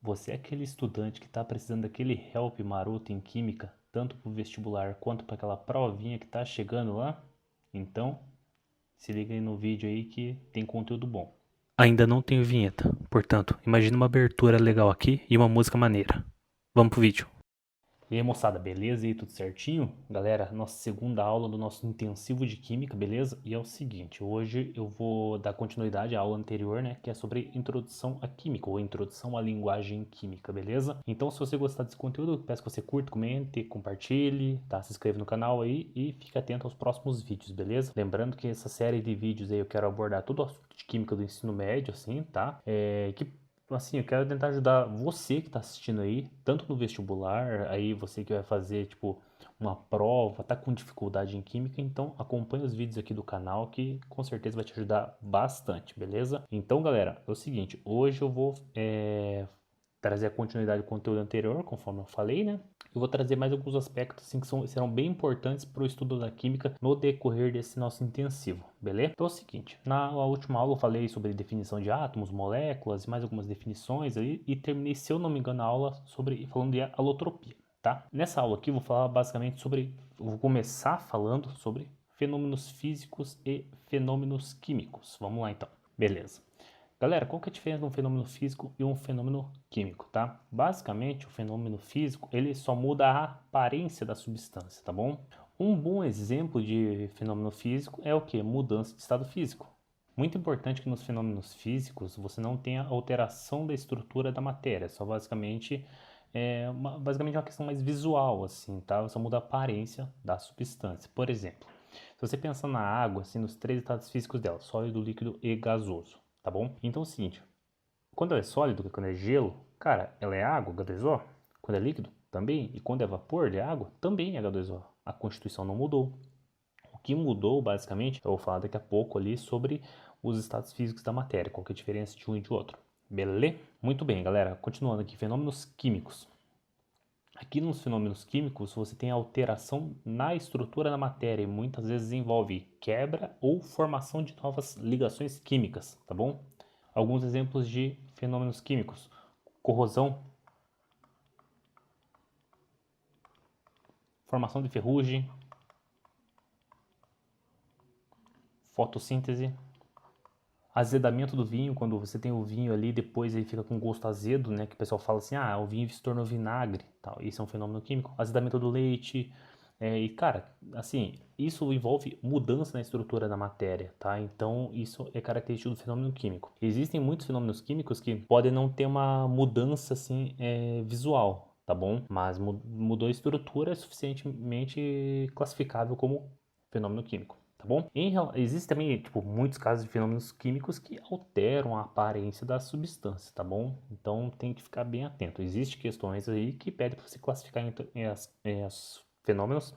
Você é aquele estudante que está precisando daquele help maroto em química, tanto para o vestibular quanto para aquela provinha que está chegando lá? Então, se liga aí no vídeo aí que tem conteúdo bom. Ainda não tenho vinheta, portanto, imagina uma abertura legal aqui e uma música maneira. Vamos pro vídeo. E aí, moçada, beleza? E aí, tudo certinho? Galera, nossa segunda aula do nosso intensivo de química, beleza? E é o seguinte, hoje eu vou dar continuidade à aula anterior, né, que é sobre introdução à química, ou introdução à linguagem química, beleza? Então, se você gostar desse conteúdo, peço que você curta, comente, compartilhe, tá? Se inscreva no canal aí e fique atento aos próximos vídeos, beleza? Lembrando que essa série de vídeos aí eu quero abordar todo o assunto de química do ensino médio, assim, tá? Assim, eu quero tentar ajudar você que está assistindo aí, tanto no vestibular, aí você que vai fazer, tipo, uma prova, tá com dificuldade em química, então acompanhe os vídeos aqui do canal que com certeza vai te ajudar bastante, beleza? Então, galera, é o seguinte, hoje eu vou trazer a continuidade do conteúdo anterior, conforme eu falei, né? Eu vou trazer mais alguns aspectos assim, que serão bem importantes para o estudo da química no decorrer desse nosso intensivo, beleza? Então é o seguinte, na última aula eu falei sobre definição de átomos, moléculas e mais algumas definições aí, e terminei, se eu não me engano, a aula falando de alotropia, tá? Nessa aula aqui eu vou falar basicamente vou começar falando sobre fenômenos físicos e fenômenos químicos. Vamos lá então. Beleza. Galera, qual que é a diferença de um fenômeno físico e um fenômeno químico, tá? Basicamente, o fenômeno físico, ele só muda a aparência da substância, tá bom? Um bom exemplo de fenômeno físico é o que? Mudança de estado físico. Muito importante que nos fenômenos físicos você não tenha alteração da estrutura da matéria, só basicamente basicamente uma questão mais visual, assim, tá? Você muda a aparência da substância. Por exemplo, se você pensar na água, assim, nos três estados físicos dela, sólido, líquido e gasoso, tá bom? Então é o seguinte, quando ela é sólido, quando é gelo, cara, ela é água, H2O. Quando é líquido, também. E quando é vapor de água, também é H2O. A constituição não mudou. O que mudou, basicamente, eu vou falar daqui a pouco ali sobre os estados físicos da matéria, qual que é a diferença de um e de outro. Beleza? Muito bem, galera. Continuando aqui, fenômenos químicos. Aqui nos fenômenos químicos, você tem alteração na estrutura da matéria e muitas vezes envolve quebra ou formação de novas ligações químicas, tá bom? Alguns exemplos de fenômenos químicos: corrosão, formação de ferrugem, fotossíntese, azedamento do vinho, quando você tem o vinho ali, depois ele fica com gosto azedo, né? Que o pessoal fala assim, o vinho se tornou vinagre, tal. Isso é um fenômeno químico. Azedamento do leite, e cara, assim, isso envolve mudança na estrutura da matéria, tá? Então isso é característico do fenômeno químico. Existem muitos fenômenos químicos que podem não ter uma mudança assim visual, tá bom? Mas mudou a estrutura é suficientemente classificável como fenômeno químico. Tá bom? Existem também, tipo, muitos casos de fenômenos químicos que alteram a aparência da substância, tá bom? Então tem que ficar bem atento. Existem questões aí que pedem para você classificar os fenômenos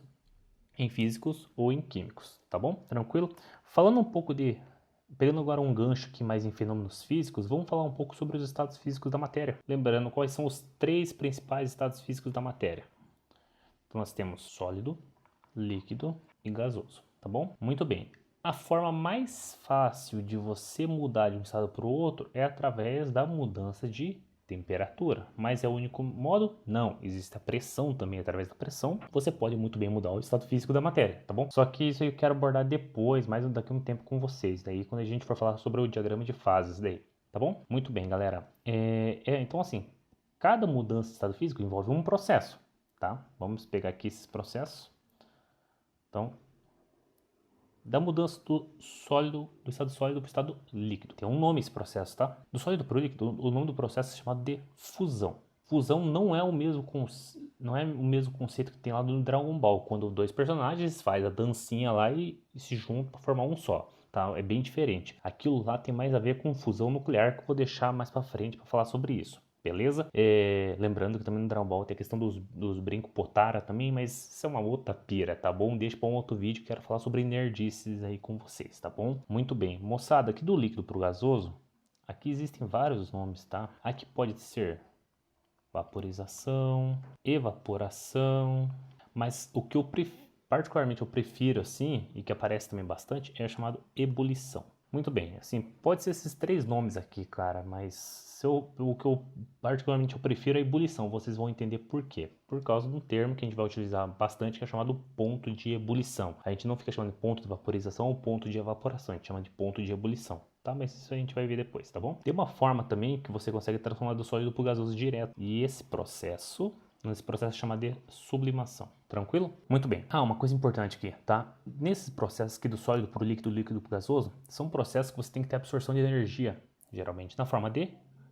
em físicos ou em químicos, tá bom? Tranquilo? Falando um pouco pegando agora um gancho aqui mais em fenômenos físicos, vamos falar um pouco sobre os estados físicos da matéria. Lembrando quais são os três principais estados físicos da matéria. Então nós temos sólido, líquido e gasoso, tá bom? Muito bem. A forma mais fácil de você mudar de um estado para o outro é através da mudança de temperatura. Mas é o único modo? Não. Existe a pressão também. Através da pressão, você pode muito bem mudar o estado físico da matéria, tá bom? Só que isso eu quero abordar depois, mais daqui a um tempo com vocês. Daí quando a gente for falar sobre o diagrama de fases daí, tá bom? Muito bem, galera. Então assim, cada mudança de estado físico envolve um processo, tá? Vamos pegar aqui esses processos. Então, da mudança do estado sólido para o estado líquido. Tem um nome esse processo, tá? Do sólido para o líquido, o nome do processo é chamado de fusão. Fusão não é o mesmo conceito que tem lá no Dragon Ball, quando dois personagens fazem a dancinha lá e se juntam para formar um só. Tá? É bem diferente. Aquilo lá tem mais a ver com fusão nuclear, que eu vou deixar mais para frente para falar sobre isso. Beleza? Lembrando que também no Dragon Ball tem a questão dos brincos Potara também, mas isso é uma outra pira, tá bom? Deixa para um outro vídeo que quero falar sobre nerdices aí com vocês, tá bom? Muito bem. Moçada, aqui do líquido pro gasoso, aqui existem vários nomes, tá? Aqui pode ser vaporização, evaporação, mas o que particularmente eu prefiro assim, e que aparece também bastante, é chamado ebulição. Muito bem, assim, pode ser esses três nomes aqui, cara, mas o que eu particularmente eu prefiro é a ebulição. Vocês vão entender por quê. Por causa de um termo que a gente vai utilizar bastante, que é chamado ponto de ebulição. A gente não fica chamando de ponto de vaporização ou ponto de evaporação, a gente chama de ponto de ebulição. Tá? Mas isso a gente vai ver depois, tá bom? Tem uma forma também que você consegue transformar do sólido para o gasoso direto. E esse processo é chamado de sublimação. Tranquilo? Muito bem. Uma coisa importante aqui, tá? Nesses processos aqui do sólido para o líquido, líquido para o gasoso, são processos que você tem que ter absorção de energia, geralmente na forma de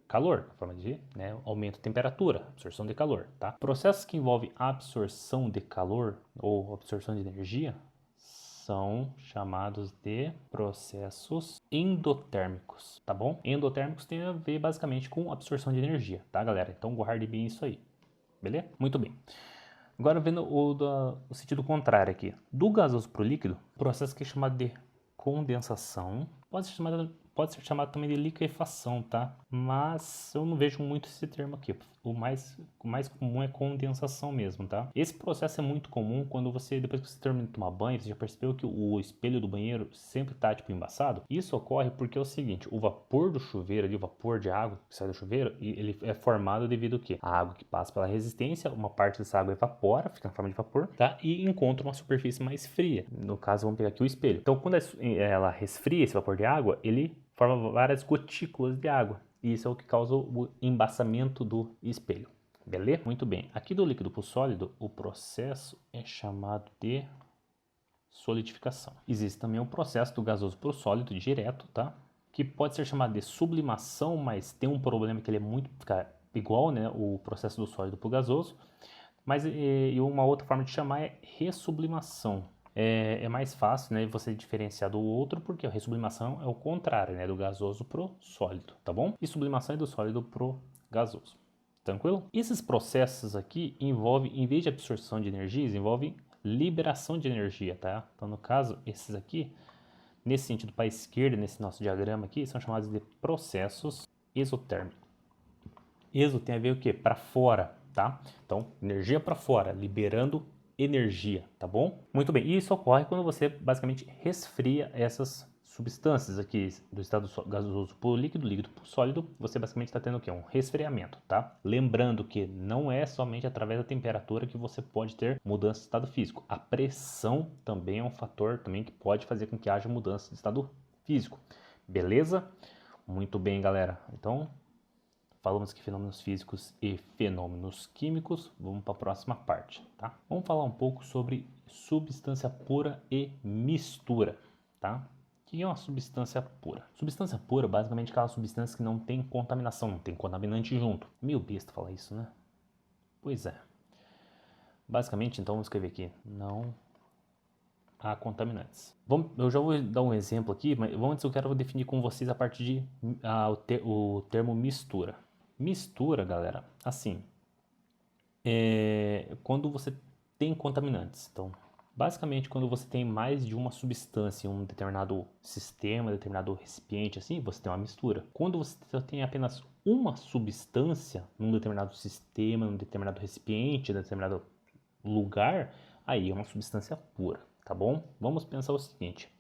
calor, na forma de aumento de temperatura, absorção de calor, tá? Processos que envolvem absorção de calor ou absorção de energia são chamados de processos endotérmicos, tá bom? Endotérmicos tem a ver basicamente com absorção de energia, tá, galera? Então guarde bem isso aí, beleza? Muito bem. Agora vendo o sentido contrário aqui. Do gasoso para o líquido, processo que é chamado de condensação, pode ser chamado também de liquefação, tá? Mas eu não vejo muito esse termo aqui. O mais comum é condensação mesmo, tá? Esse processo é muito comum quando depois que você termina de tomar banho, você já percebeu que o espelho do banheiro sempre tá, tipo, embaçado? Isso ocorre porque é o seguinte, o vapor do chuveiro ali, o vapor de água que sai do chuveiro, ele é formado devido ao quê? A água que passa pela resistência, uma parte dessa água evapora, fica na forma de vapor, tá? E encontra uma superfície mais fria. No caso, vamos pegar aqui o espelho. Então, quando ela resfria esse vapor de água, ele forma várias gotículas de água. E isso é o que causa o embaçamento do espelho. Beleza? Muito bem. Aqui do líquido para o sólido, o processo é chamado de solidificação. Existe também o processo do gasoso para o sólido direto, tá? Que pode ser chamado de sublimação, mas tem um problema que ele fica igual, né? O processo do sólido para o gasoso. Mas e uma outra forma de chamar é ressublimação. É mais fácil, né, você diferenciar do outro, porque a ressublimação é o contrário, né, do gasoso pro sólido, tá bom? E sublimação é do sólido pro gasoso. Tranquilo? Esses processos aqui envolvem, em vez de absorção de energias, envolvem liberação de energia, tá? Então, no caso, esses aqui, nesse sentido para a esquerda, nesse nosso diagrama aqui, são chamados de processos exotérmicos. Exo tem a ver o quê? Para fora, tá? Então, energia para fora, liberando energia, tá bom? Muito bem, e isso ocorre quando você basicamente resfria essas substâncias aqui do estado gasoso para o líquido, líquido para o sólido, você basicamente está tendo o quê? Um resfriamento, tá? Lembrando que não é somente através da temperatura que você pode ter mudança de estado físico. A pressão também é um fator também que pode fazer com que haja mudança de estado físico. Beleza? Muito bem, galera. Então, falamos que fenômenos físicos e fenômenos químicos. Vamos para a próxima parte, tá? Vamos falar um pouco sobre substância pura e mistura, tá? O que é uma substância pura? Substância pura, basicamente, é aquela substância que não tem contaminação, não tem contaminante junto. Meio besta falar isso, né? Pois é. Basicamente, então, vamos escrever aqui. Não há contaminantes. Eu já vou dar um exemplo aqui, mas antes eu quero definir com vocês a partir de o termo mistura. Mistura, galera, assim, quando você tem contaminantes. Então, basicamente, quando você tem mais de uma substância em um determinado sistema, determinado recipiente, assim, você tem uma mistura. Quando você tem apenas uma substância num determinado sistema, num determinado recipiente, num determinado lugar, aí é uma substância pura, tá bom? Vamos pensar o seguinte.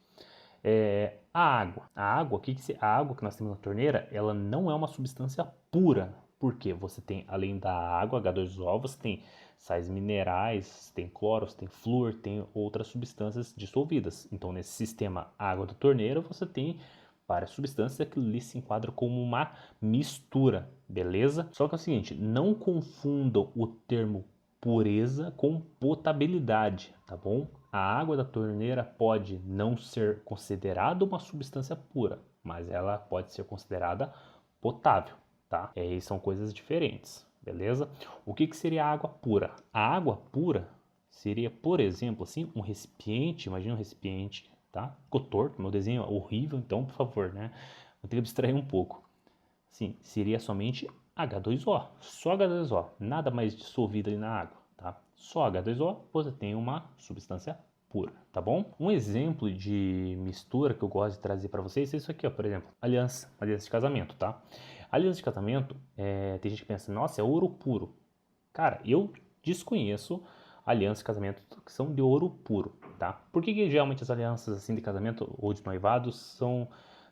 A água que nós temos na torneira, ela não é uma substância pura, porque você tem, além da água, H2O, você tem sais minerais, tem cloro, tem flúor, tem outras substâncias dissolvidas. Então, nesse sistema água da torneira, você tem várias substâncias que ali se enquadram como uma mistura, beleza? Só que é o seguinte, não confundam o termo pureza com potabilidade, tá bom? A água da torneira pode não ser considerada uma substância pura, mas ela pode ser considerada potável, tá? E são coisas diferentes, beleza? O que seria a água pura? A água pura seria, por exemplo, assim, um recipiente, imagina um recipiente, tá? Ficou torto, meu desenho é horrível, então, por favor, né? Vou ter que abstrair um pouco. Sim, seria somente H2O, só H2O, nada mais dissolvido ali na água, tá? Só H2O, você tem uma substância pura, tá bom? Um exemplo de mistura que eu gosto de trazer para vocês é isso aqui, ó, por exemplo, aliança de casamento, tá? Aliança de casamento, tem gente que pensa, nossa, é ouro puro. Cara, eu desconheço alianças de casamento que são de ouro puro, tá? Por que geralmente as alianças assim de casamento ou de noivados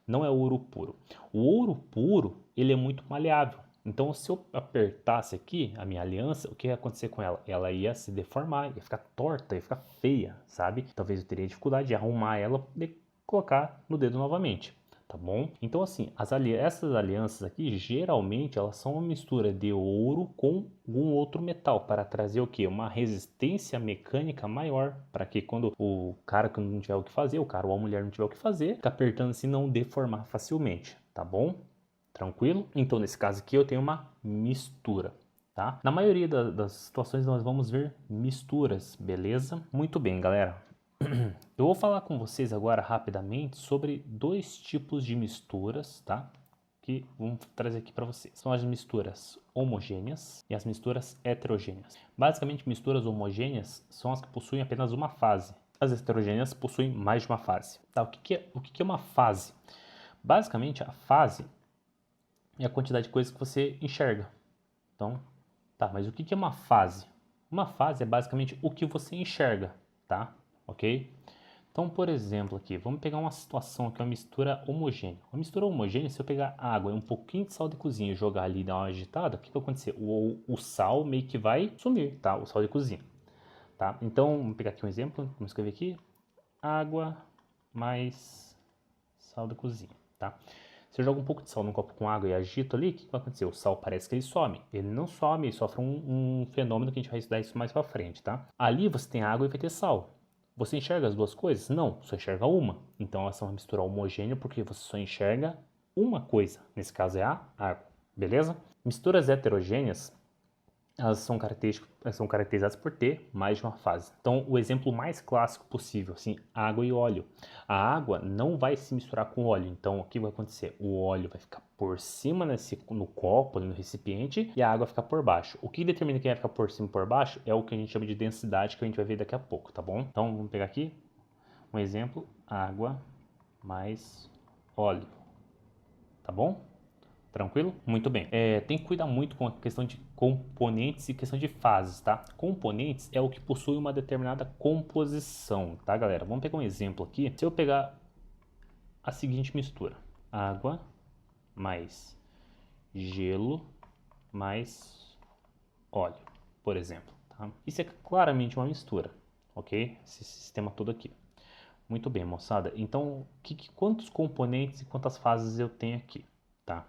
não é ouro puro? O ouro puro ele é muito maleável. Então, se eu apertasse aqui a minha aliança, o que ia acontecer com ela? Ela ia se deformar, ia ficar torta, ia ficar feia, sabe? Talvez eu teria dificuldade de arrumar ela para poder colocar no dedo novamente, tá bom? Então, assim, essas alianças aqui, geralmente, elas são uma mistura de ouro com algum outro metal para trazer o quê? Uma resistência mecânica maior, para que quando o cara que não tiver o que fazer, o cara ou a mulher não tiver o que fazer, ficar apertando assim, não deformar facilmente, tá bom? Tranquilo? Então, nesse caso aqui, eu tenho uma mistura, tá? Na maioria das situações, nós vamos ver misturas, beleza? Muito bem, galera. Eu vou falar com vocês agora rapidamente sobre dois tipos de misturas, tá? Que vamos trazer aqui para vocês. São as misturas homogêneas e as misturas heterogêneas. Basicamente, misturas homogêneas são as que possuem apenas uma fase. As heterogêneas possuem mais de uma fase. Tá? O que é uma fase? Basicamente, a fase é a quantidade de coisas que você enxerga. Então, tá, mas o que é uma fase? Uma fase é basicamente o que você enxerga, tá? Ok? Então, por exemplo, aqui, vamos pegar uma situação que é uma mistura homogênea. Uma mistura homogênea, se eu pegar água e um pouquinho de sal de cozinha e jogar ali e dar uma agitada, o que vai acontecer? O sal meio que vai sumir, tá? O sal de cozinha, tá? Então, vamos pegar aqui um exemplo, vamos escrever aqui, água mais sal de cozinha, tá? Se eu jogo um pouco de sal num copo com água e agito ali, o que vai acontecer? O sal parece que ele some. Ele não some, ele sofre um fenômeno que a gente vai estudar isso mais pra frente, tá? Ali você tem água e vai ter sal. Você enxerga as duas coisas? Não, só enxerga uma. Então elas são uma mistura homogênea porque você só enxerga uma coisa. Nesse caso é a água, beleza? Misturas heterogêneas, elas são caracterizadas por ter mais de uma fase. Então, o exemplo mais clássico possível, assim, água e óleo. A água não vai se misturar com o óleo, então o que vai acontecer? O óleo vai ficar por cima no copo, no recipiente, e a água vai ficar por baixo. O que determina quem vai ficar por cima e por baixo é o que a gente chama de densidade, que a gente vai ver daqui a pouco, tá bom? Então, vamos pegar aqui um exemplo, água mais óleo, tá bom? Tranquilo? Muito bem. Tem que cuidar muito com a questão de componentes e questão de fases, tá? Componentes é o que possui uma determinada composição, tá, galera? Vamos pegar um exemplo aqui. Se eu pegar a seguinte mistura: água mais gelo mais óleo, por exemplo, tá? Isso é claramente uma mistura, ok? Esse sistema todo aqui. Muito bem, moçada. Então, quantos componentes e quantas fases eu tenho aqui, tá?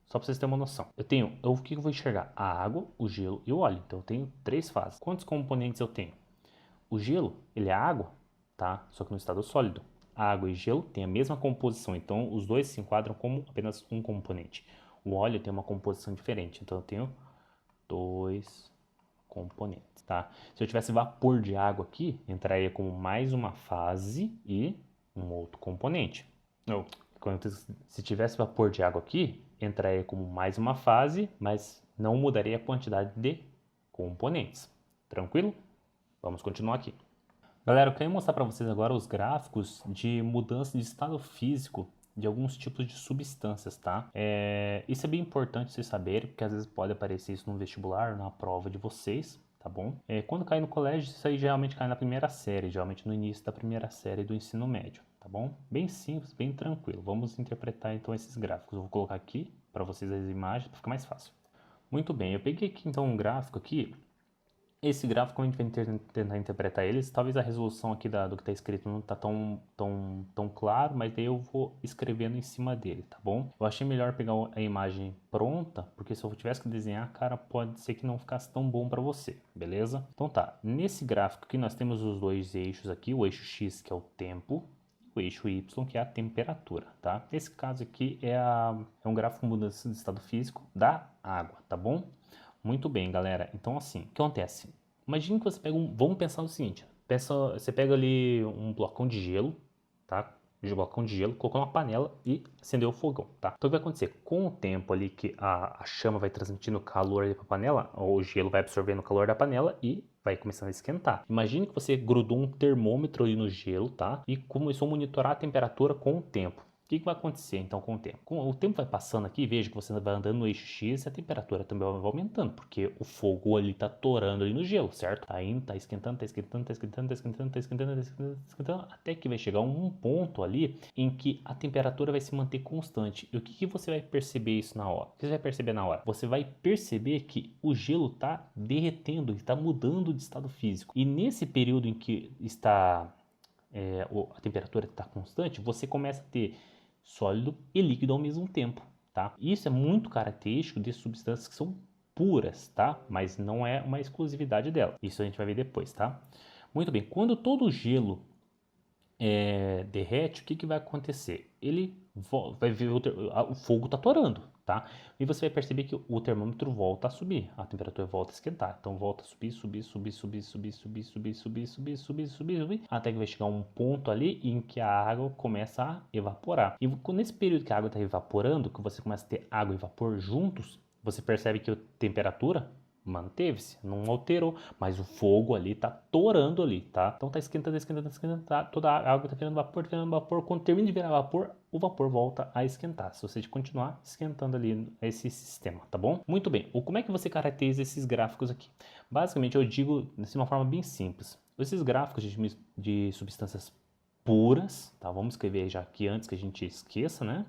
Só para vocês terem uma noção. O que eu vou enxergar? A água, o gelo e o óleo. Então eu tenho três fases. Quantos componentes eu tenho? O gelo, ele é água, tá? Só que no estado sólido. A água e gelo têm a mesma composição, então os dois se enquadram como apenas um componente. O óleo tem uma composição diferente, então eu tenho dois componentes, tá? Se eu tivesse vapor de água aqui, entraria como mais uma fase e um outro componente. Se tivesse vapor de água aqui, entraria como mais uma fase, mas não mudaria a quantidade de componentes. Tranquilo? Vamos continuar aqui. Galera, eu quero mostrar para vocês agora os gráficos de mudança de estado físico de alguns tipos de substâncias, tá? Isso é bem importante vocês saberem, porque às vezes pode aparecer isso no vestibular, na prova de vocês, tá bom? Quando cai no colégio, isso aí geralmente cai na primeira série, geralmente no início da primeira série do ensino médio, tá bom? Bem simples, bem tranquilo. Vamos interpretar então esses gráficos. Eu vou colocar aqui para vocês as imagens, para ficar mais fácil. Muito bem, eu peguei aqui então um gráfico aqui. Esse gráfico, a gente vai tentar interpretar eles. Talvez a resolução aqui do que está escrito não está tão claro, mas daí eu vou escrevendo em cima dele, tá bom? Eu achei melhor pegar a imagem pronta, porque se eu tivesse que desenhar, cara, pode ser que não ficasse tão bom para você, beleza? Então tá, nesse gráfico aqui nós temos os dois eixos aqui, o eixo X, que é o tempo, o eixo Y, que é a temperatura, tá? Nesse caso aqui é um gráfico de mudança de estado físico da água, tá bom? Muito bem, galera. Então, assim, o que acontece? Imagine que você pega Vamos pensar no seguinte. Você pega ali um blocão de gelo, tá? Um blocão de gelo, colocou numa panela e acendeu o fogão, tá? Então, o que vai acontecer? Com o tempo ali que a chama vai transmitindo calor ali para a panela, o gelo vai absorvendo o calor da panela e vai começando a esquentar. Imagine que você grudou um termômetro ali no gelo, tá? E começou a monitorar a temperatura com o tempo. O que vai acontecer então com o tempo? O tempo vai passando aqui, veja que você vai andando no eixo X e a temperatura também vai aumentando, porque o fogo ali está torando ali no gelo, certo? Tá indo, tá esquentando, tá esquentando, tá esquentando, tá esquentando, tá esquentando, tá esquentando, tá esquentando, até que vai chegar um ponto ali em que a temperatura vai se manter constante. E o que você vai perceber isso na hora? O que você vai perceber na hora? Você vai perceber que o gelo está derretendo, está mudando de estado físico. E nesse período em que está a temperatura está constante, você começa a ter sólido e líquido ao mesmo tempo, tá? Isso é muito característico de substâncias que são puras, tá? Mas não é uma exclusividade dela. Isso a gente vai ver depois, tá? Muito bem, quando todo o gelo derrete, o que vai acontecer? Ele vai ver o fogo está torando, tá? E você vai perceber que o termômetro volta a subir, a temperatura volta a esquentar. Então volta a subir, subir, até que vai chegar um ponto ali em que a água começa a evaporar. E nesse período que a água está evaporando, que você começa a ter água e vapor juntos, você percebe que a temperatura manteve-se, não alterou, mas o fogo ali tá torando ali, tá? Então tá esquentando, esquentando, esquentando, tá? Toda a água tá virando vapor, quando termina de virar vapor, o vapor volta a esquentar, se você continuar esquentando ali esse sistema, tá bom? Muito bem, como é que você caracteriza esses gráficos aqui? Basicamente eu digo de uma forma bem simples, esses gráficos de substâncias puras, tá? Vamos escrever já aqui antes que a gente esqueça, né?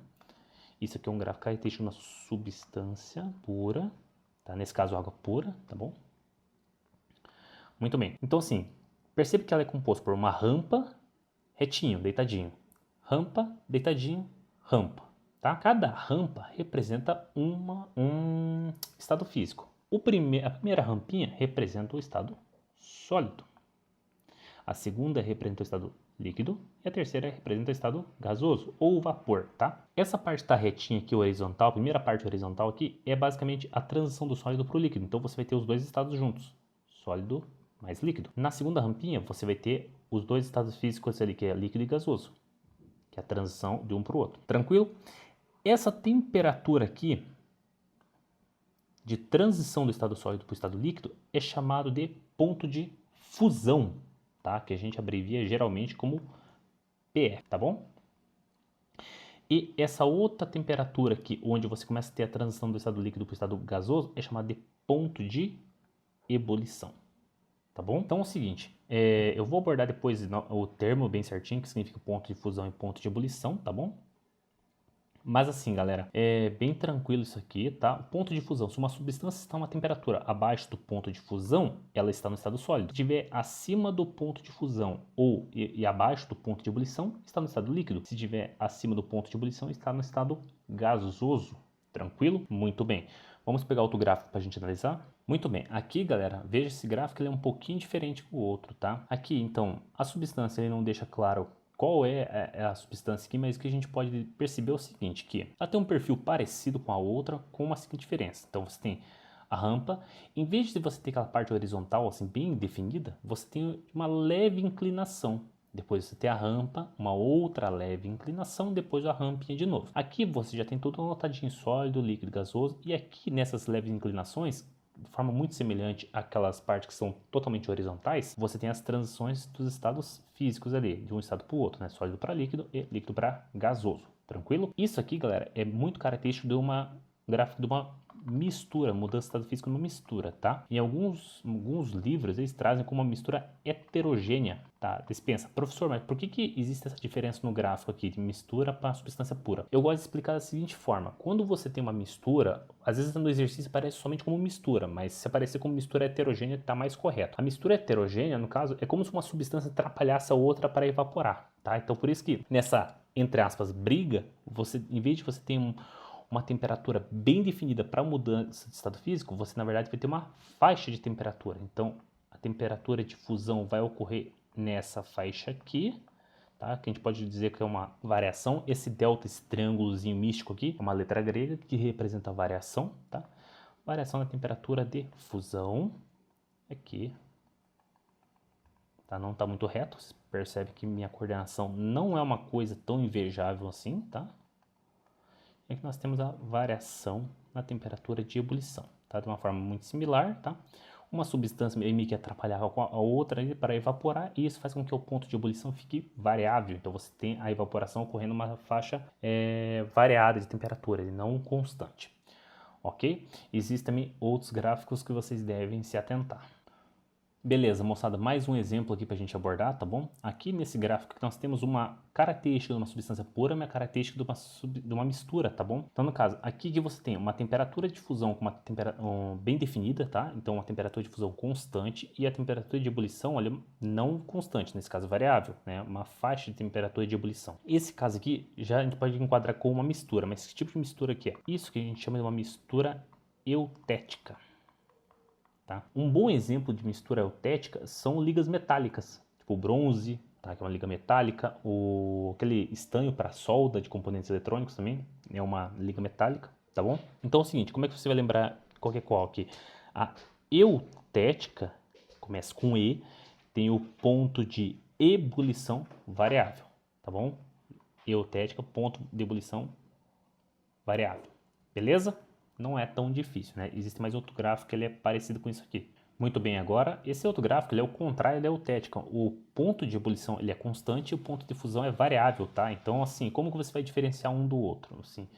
Isso aqui é um gráfico característico de uma substância pura, tá? Nesse caso, água pura, tá bom? Muito bem. Então, assim, percebe que ela é composta por uma rampa, retinho, deitadinho. Rampa, deitadinho, rampa, tá? Cada rampa representa um estado físico. A primeira rampinha representa o estado sólido. A segunda representa o estado líquido e a terceira representa o estado gasoso ou vapor, tá? Essa parte da retinha aqui horizontal, a primeira parte horizontal aqui, é basicamente a transição do sólido para o líquido. Então você vai ter os dois estados juntos, sólido mais líquido. Na segunda rampinha você vai ter os dois estados físicos ali, que é líquido e gasoso, que é a transição de um para o outro. Tranquilo? Essa temperatura aqui de transição do estado sólido para o estado líquido é chamado de ponto de fusão, tá? Que a gente abrevia geralmente como PE, tá bom? E essa outra temperatura aqui, onde você começa a ter a transição do estado líquido para o estado gasoso, é chamada de ponto de ebulição, tá bom? Então é o seguinte, eu vou abordar depois o termo bem certinho, que significa ponto de fusão e ponto de ebulição, tá bom? Mas assim, galera, é bem tranquilo isso aqui, tá? O ponto de fusão, se uma substância está a uma temperatura abaixo do ponto de fusão, ela está no estado sólido. Se estiver acima do ponto de fusão e abaixo do ponto de ebulição, está no estado líquido. Se estiver acima do ponto de ebulição, está no estado gasoso. Tranquilo? Muito bem. Vamos pegar outro gráfico para a gente analisar? Muito bem, aqui galera, veja esse gráfico, ele é um pouquinho diferente do outro, tá? Aqui, então, a substância ele não deixa claro qual é a substância aqui, mas o que a gente pode perceber é o seguinte, que ela tem um perfil parecido com a outra, com uma seguinte diferença. Então você tem a rampa, em vez de você ter aquela parte horizontal assim bem definida, você tem uma leve inclinação. Depois você tem a rampa, uma outra leve inclinação, depois a rampinha de novo. Aqui você já tem tudo anotadinho, sólido, líquido, gasoso, e aqui nessas leves inclinações, de forma muito semelhante àquelas partes que são totalmente horizontais, você tem as transições dos estados físicos ali, de um estado para o outro, né? Sólido para líquido e líquido para gasoso. Tranquilo? Isso aqui, galera, é muito característico de uma gráfica de uma mistura, mudança de estado físico numa mistura, tá? Em alguns livros eles trazem como uma mistura heterogênea, tá? Você pensa, professor, mas por que existe essa diferença no gráfico aqui de mistura para substância pura? Eu gosto de explicar da seguinte forma, quando você tem uma mistura, às vezes no exercício parece somente como mistura, mas se aparecer como mistura heterogênea está mais correto. A mistura heterogênea, no caso, é como se uma substância atrapalhasse a outra para evaporar, tá? Então por isso que nessa, entre aspas, briga, você, em vez de você ter uma temperatura bem definida para mudança de estado físico, você na verdade vai ter uma faixa de temperatura. Então, a temperatura de fusão vai ocorrer nessa faixa aqui, tá? Que a gente pode dizer que é uma variação. Esse delta, esse triângulozinho místico aqui, é uma letra grega que representa a variação, tá? Variação da temperatura de fusão, aqui, tá? Não está muito reto, você percebe que minha coordenação não é uma coisa tão invejável assim, tá? E aqui nós temos a variação na temperatura de ebulição, tá? De uma forma muito similar, tá? uma substância meio que atrapalhava com a outra para evaporar, e isso faz com que o ponto de ebulição fique variável. Então você tem a evaporação ocorrendo numa faixa variada de temperatura e não constante. Ok? Existem também outros gráficos que vocês devem se atentar. Beleza, moçada, mais um exemplo aqui para a gente abordar, tá bom? Aqui nesse gráfico nós temos uma característica de uma substância pura e uma característica de uma mistura, tá bom? Então, no caso, aqui que você tem uma temperatura de fusão com uma temperatura bem definida, tá? Então, uma temperatura de fusão constante e a temperatura de ebulição, olha, não constante, nesse caso variável, né? Uma faixa de temperatura de ebulição. Esse caso aqui já a gente pode enquadrar com uma mistura, mas que tipo de mistura que é? Isso que a gente chama de uma mistura eutética. Tá? Um bom exemplo de mistura eutética são ligas metálicas, tipo o bronze, tá? Que é uma liga metálica, aquele estanho para solda de componentes eletrônicos também é uma liga metálica, tá bom? Então é o seguinte, como é que você vai lembrar qual que é qual aqui? A eutética começa com E, tem o ponto de ebulição variável, tá bom? Eutética, ponto de ebulição variável, beleza? Não é tão difícil, né? Existe mais outro gráfico que ele é parecido com isso aqui. Muito bem, agora, esse outro gráfico, ele é o contrário da eutética. O ponto de ebulição, ele é constante e o ponto de fusão é variável, tá? Então, assim, como que você vai diferenciar um do outro? Assim,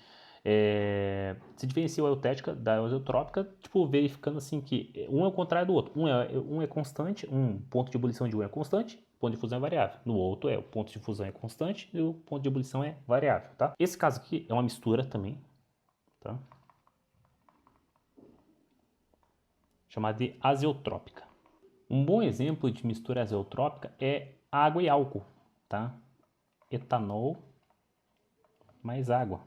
se diferencia a eutética da eusotrópica, tipo, verificando assim que um é o contrário do outro. Um é constante, um ponto de ebulição de um é constante, o ponto de fusão é variável. No outro o ponto de fusão é constante e o ponto de ebulição é variável, tá? Esse caso aqui é uma mistura também, tá? Chamada de azeotrópica. Um bom exemplo de mistura azeotrópica é água e álcool, tá? Etanol mais água.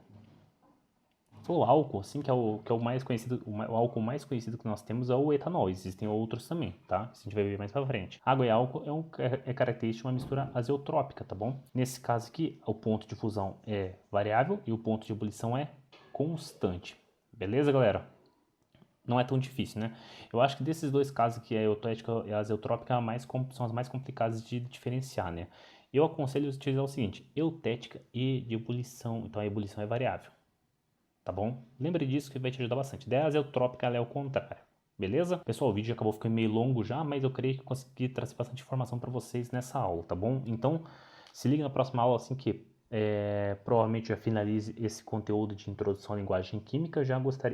O álcool, assim, que é o mais conhecido, o álcool mais conhecido que nós temos é o etanol. Existem outros também, tá? Isso a gente vai ver mais pra frente. Água e álcool é característica de uma mistura azeotrópica, tá bom? Nesse caso aqui, o ponto de fusão é variável e o ponto de ebulição é constante. Beleza, galera? Não é tão difícil, né? Eu acho que desses dois casos aqui, a eutética e a azeotrópica, são as mais complicadas de diferenciar, né? Eu aconselho a utilizar o seguinte, eutética e de ebulição. Então a ebulição é variável, tá bom? Lembre disso que vai te ajudar bastante. A azeotrópica ela é o contrário, beleza? Pessoal, o vídeo acabou ficando meio longo já, mas eu creio que eu consegui trazer bastante informação para vocês nessa aula, tá bom? Então, se liga na próxima aula assim que provavelmente já finalize esse conteúdo de introdução à linguagem química.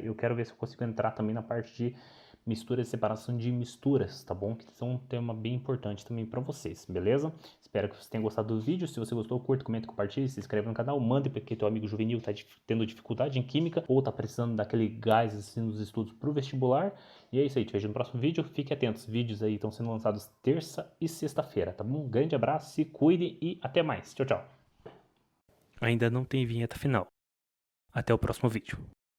Eu quero ver se eu consigo entrar também na parte de mistura e separação de misturas, tá bom? Que é um tema bem importante também para vocês, beleza? Espero que você tenha gostado do vídeo. Se você gostou, curta, comenta, compartilhe, se inscreve no canal, mande para que teu amigo juvenil está tendo dificuldade em química ou está precisando daquele gás assim nos estudos para o vestibular. E é isso aí, te vejo no próximo vídeo. Fique atentos, vídeos aí estão sendo lançados terça e sexta-feira, tá bom? Um grande abraço, se cuide e até mais. Tchau, tchau. Ainda não tem vinheta final. Até o próximo vídeo.